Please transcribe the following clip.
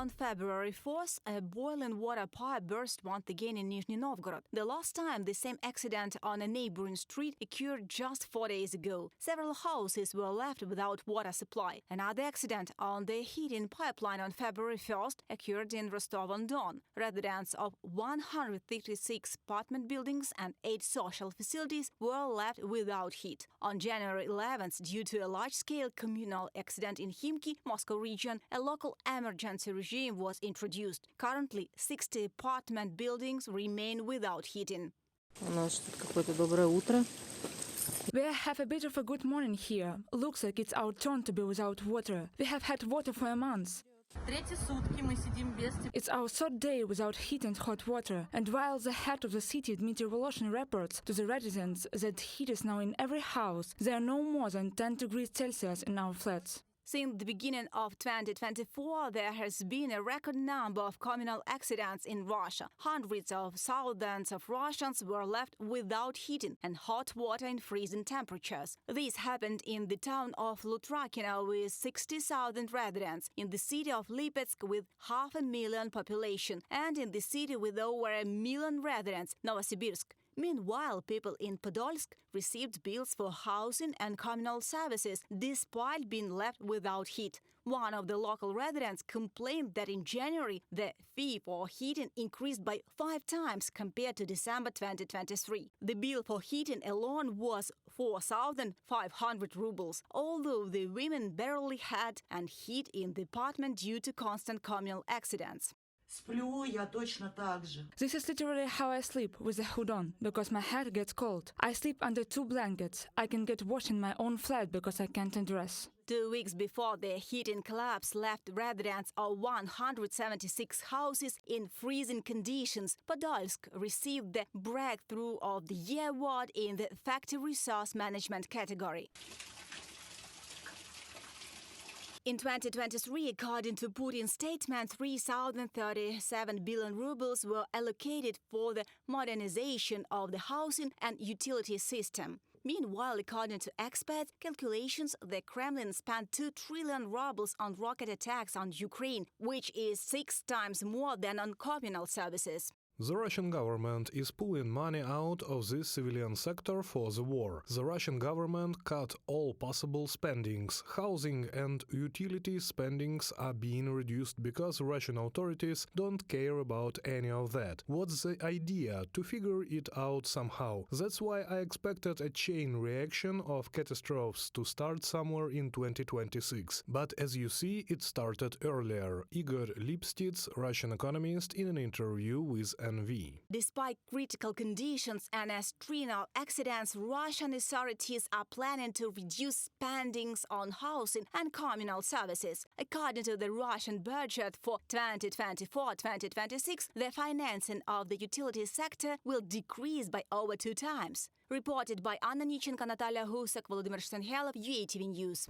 On February 4th, a boiling water pipe burst once again in Nizhny Novgorod. The last time the same accident on a neighboring street occurred just 4 days ago. Several houses were left without water supply. Another accident on the heating pipeline on February 1st occurred in Rostov-on-Don. Residents of 136 apartment buildings and 8 social facilities were left without heat. On January 11th, due to a large-scale communal accident in Khimki, Moscow region, a local emergency regime was introduced. Currently, 60 apartment buildings remain without heating. У нас тут какое-то доброе утро. We have a bit of a good morning here. Looks like it's our turn to be without water. We have had water for a month. It's our third day without heat and hot water, and while the head of the city meteorology reports to the residents that heat is now in every house, there are no more than 10 degrees Celsius in our flats. Since the beginning of 2024, there has been a record number of communal accidents in Russia. Hundreds of thousands of Russians were left without heating and hot water in freezing temperatures. This happened in the town of Lutrakino with 60,000 residents, in the city of Lipetsk with 500,000 population, and in the city with over 1 million residents, Novosibirsk. Meanwhile, people in Podolsk received bills for housing and communal services despite being left without heat. One of the local residents complained that in January, the fee for heating increased by 5 times compared to December 2023. The bill for heating alone was 4,500 rubles, although the women barely had any heat in the apartment due to constant communal accidents. This is literally how I sleep, with the hood on, because my head gets cold. I sleep under 2 blankets. I can get washed in my own flat because I can't undress. 2 weeks before the heating collapse left residents of 176 houses in freezing conditions, Podolsk received the Breakthrough of the Year award in the Factory Resource Management category. In 2023, according to Putin's statement, 3,037 billion rubles were allocated for the modernization of the housing and utility system. Meanwhile, according to experts' calculations, the Kremlin spent 2 trillion rubles on rocket attacks on Ukraine, which is 6 times more than on communal services. The Russian government is pulling money out of the civilian sector for the war. The Russian government cut all possible spendings. Housing and utility spendings are being reduced because Russian authorities don't care about any of that. What's the idea? To figure it out somehow. That's why I expected a chain reaction of catastrophes to start somewhere in 2026. But as you see, it started earlier. Igor Lipstitz, Russian economist, in an interview with NV. Despite critical conditions and a string of accidents, Russian authorities are planning to reduce spendings on housing and communal services. According to the Russian budget for 2024-2026, the financing of the utility sector will decrease by over 2 times. Reported by Anna Nichenko, Natalia Husak, Volodymyr Stenhelov, UATV News.